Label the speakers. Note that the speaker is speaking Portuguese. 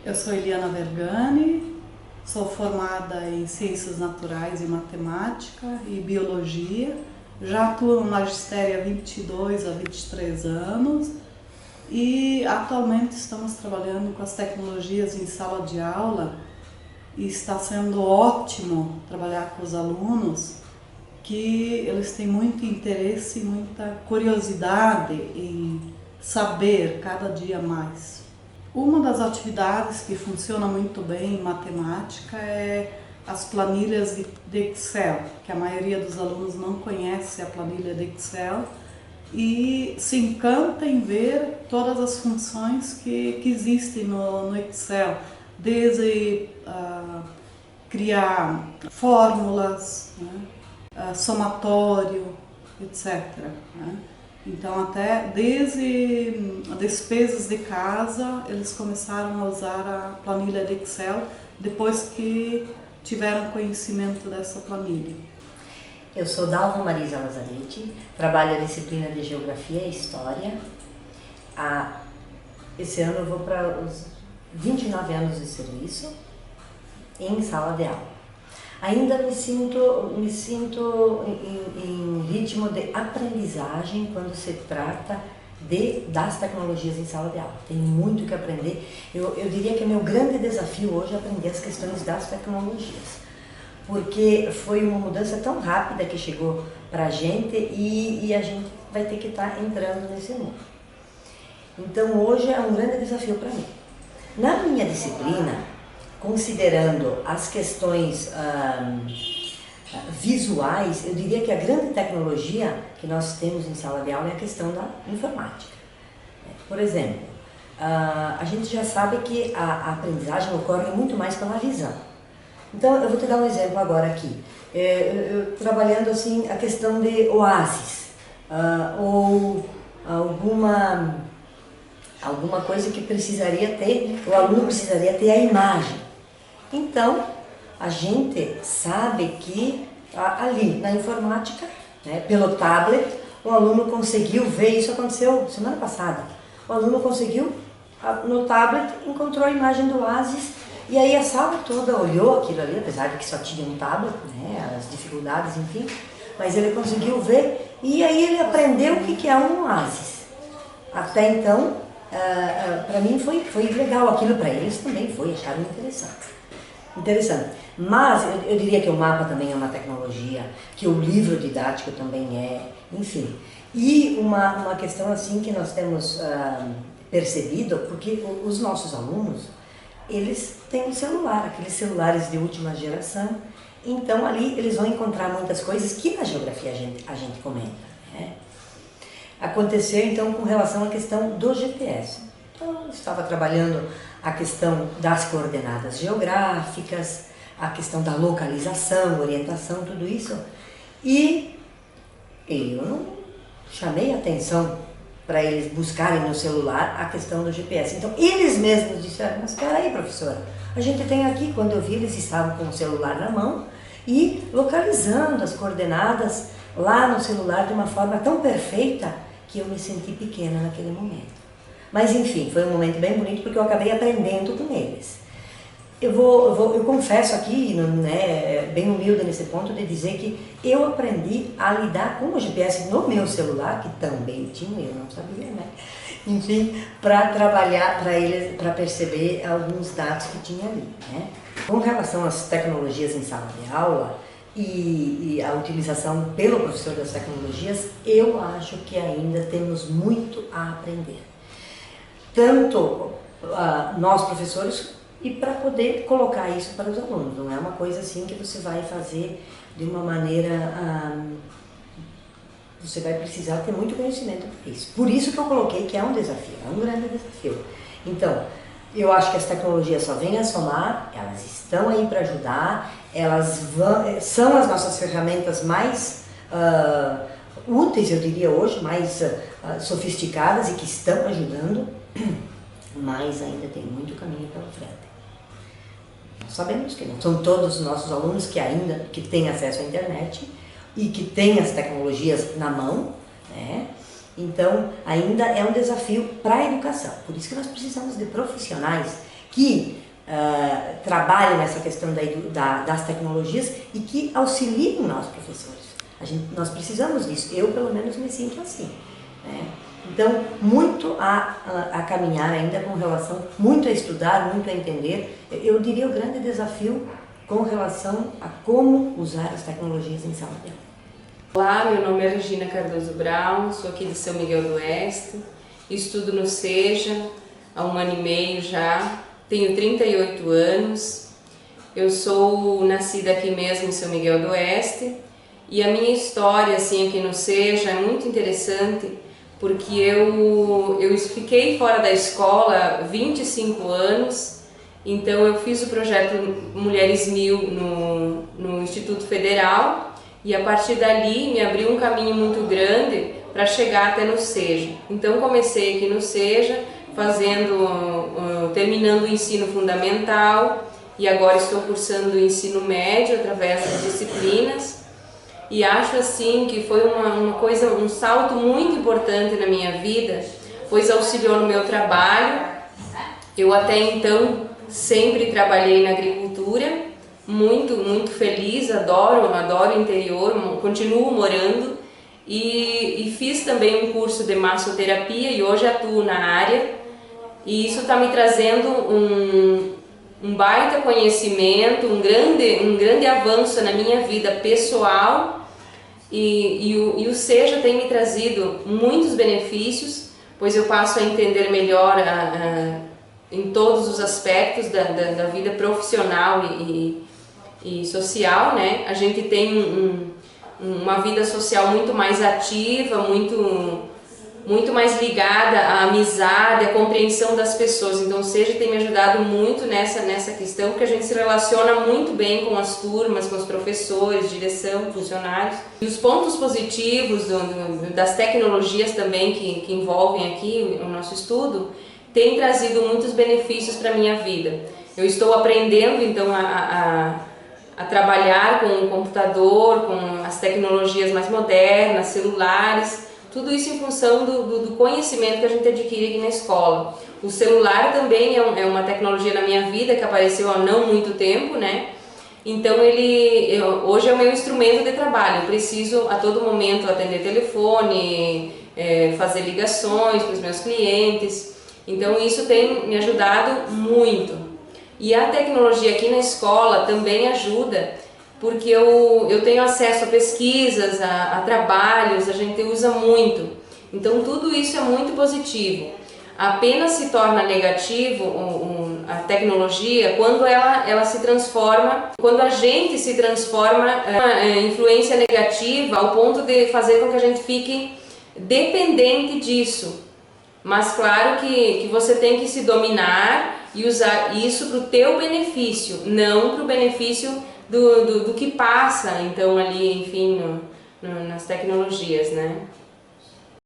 Speaker 1: Eu sou Eliana Vergani, sou formada em Ciências Naturais e Matemática e Biologia. Já atuo no magistério há 22 a 23 anos e atualmente estamos trabalhando com as tecnologias em sala de aula e está sendo ótimo trabalhar com os alunos, que eles têm muito interesse e muita curiosidade em saber cada dia mais. Uma das atividades que funciona muito bem em matemática é as planilhas de Excel, que a maioria dos alunos não conhece a planilha de Excel e se encanta em ver todas as funções que existem no Excel, desde criar fórmulas, né, somatório, etc. Né? Então, até desde despesas de casa, eles começaram a usar a planilha de Excel depois que tiveram conhecimento dessa planilha.
Speaker 2: Eu sou Dalva Marisa Lazzaretti, trabalho a disciplina de Geografia e História. Esse ano eu vou para os 29 anos de serviço em sala de aula. Ainda me sinto em ritmo de aprendizagem quando se trata das tecnologias em sala de aula. Tem muito que aprender. Eu diria que é meu grande desafio hoje é aprender as questões das tecnologias, porque foi uma mudança tão rápida que chegou para a gente e a gente vai ter que estar entrando nesse mundo. Então hoje é um grande desafio para mim. Na minha disciplina, considerando as questões visuais, eu diria que a grande tecnologia que nós temos em sala de aula é a questão da informática. Por exemplo, a gente já sabe que a aprendizagem ocorre muito mais pela visão. Então, eu vou te dar um exemplo agora aqui. Eu trabalhando assim a questão de oásis, ou alguma coisa que precisaria ter, o aluno precisaria ter a imagem. Então, a gente sabe que ali na informática, né, pelo tablet, o aluno conseguiu ver, isso aconteceu semana passada, o aluno conseguiu, no tablet, encontrou a imagem do oásis, e aí a sala toda olhou aquilo ali, apesar de que só tinha um tablet, né, as dificuldades, enfim, mas ele conseguiu ver, e aí ele aprendeu o que é um oásis. Até então, para mim foi legal, aquilo para eles também foi, acharam interessante. Mas eu diria que o mapa também é uma tecnologia, que o livro didático também é, enfim. E uma questão assim que nós temos percebido, porque os nossos alunos, eles têm um celular, aqueles celulares de última geração, então ali eles vão encontrar muitas coisas que na geografia a gente comenta. Né? Aconteceu então com relação à questão do GPS. Então eu estava trabalhando a questão das coordenadas geográficas, a questão da localização, orientação, tudo isso. E eu não chamei atenção para eles buscarem no celular a questão do GPS. Então eles mesmos disseram, mas espera aí, professora, a gente tem aqui, quando eu vi, eles estavam com o celular na mão e localizando as coordenadas lá no celular de uma forma tão perfeita que eu me senti pequena naquele momento. Mas enfim, foi um momento bem bonito porque eu acabei aprendendo com eles. Eu confesso aqui, né, bem humilde nesse ponto, de dizer que eu aprendi a lidar com o GPS no meu celular, que também tinha, eu não sabia, né? Enfim, para trabalhar para eles, para perceber alguns dados que tinha ali, né? Com relação às tecnologias em sala de aula e a utilização pelo professor das tecnologias, eu acho que ainda temos muito a aprender. Tanto nós professores e para poder colocar isso para os alunos. Não é uma coisa assim que você vai fazer de uma maneira... você vai precisar ter muito conhecimento para isso. Por isso que eu coloquei que é um desafio, é um grande desafio. Então, eu acho que as tecnologias só vêm a somar, elas estão aí para ajudar, são as nossas ferramentas mais úteis, eu diria hoje, mais sofisticadas e que estão ajudando, mas ainda tem muito caminho pela frente. Nós sabemos que não são todos os nossos alunos que têm acesso à internet e que têm as tecnologias na mão, né? Então ainda é um desafio para a educação. Por isso que nós precisamos de profissionais que trabalhem nessa questão das tecnologias e que auxiliem nós, professores. Nós precisamos disso, eu pelo menos me sinto assim, né? Então, muito a caminhar ainda com relação, muito a estudar, muito a entender. Eu diria o grande desafio com relação a como usar as tecnologias em sala de aula.
Speaker 3: Olá, meu nome é Regina Cardoso Brown, sou aqui de São Miguel do Oeste, estudo no SEJA há 1 ano e meio já, tenho 38 anos, eu sou nascida aqui mesmo em São Miguel do Oeste e a minha história assim, aqui no SEJA é muito interessante porque eu fiquei fora da escola 25 anos, então eu fiz o projeto Mulheres 1000 no Instituto Federal e a partir dali me abriu um caminho muito grande para chegar até no SEJA. Então comecei aqui no SEJA, terminando o ensino fundamental e agora estou cursando o ensino médio através das disciplinas. E acho assim que foi um salto muito importante na minha vida, pois auxiliou no meu trabalho. Eu até então sempre trabalhei na agricultura, muito feliz, adoro o interior, continuo morando e fiz também um curso de massoterapia e hoje atuo na área e isso está me trazendo um baita conhecimento, um grande avanço na minha vida pessoal e o SEJA tem me trazido muitos benefícios, pois eu passo a entender melhor em todos os aspectos da vida profissional e social, né? A gente tem uma vida social muito mais ativa, muito mais ligada à amizade, à compreensão das pessoas. Então o SEJA tem me ajudado muito nessa questão, porque a gente se relaciona muito bem com as turmas, com os professores, direção, funcionários. E os pontos positivos das tecnologias também que envolvem aqui o nosso estudo, têm trazido muitos benefícios para a minha vida. Eu estou aprendendo então a trabalhar com o computador, com as tecnologias mais modernas, celulares, tudo isso em função do conhecimento que a gente adquire aqui na escola. O celular também é uma tecnologia na minha vida que apareceu há não muito tempo, né? Então hoje é o meu instrumento de trabalho. Eu preciso a todo momento atender telefone, fazer ligações para os meus clientes. Então isso tem me ajudado muito. E a tecnologia aqui na escola também ajuda, porque eu tenho acesso a pesquisas, a trabalhos, a gente usa muito. Então tudo isso é muito positivo. Apenas se torna negativo a tecnologia quando ela se transforma, quando a gente se transforma em influência negativa ao ponto de fazer com que a gente fique dependente disso. Mas claro que você tem que se dominar e usar isso para o teu benefício, não para o benefício do que passa, então ali, enfim, nas tecnologias, né?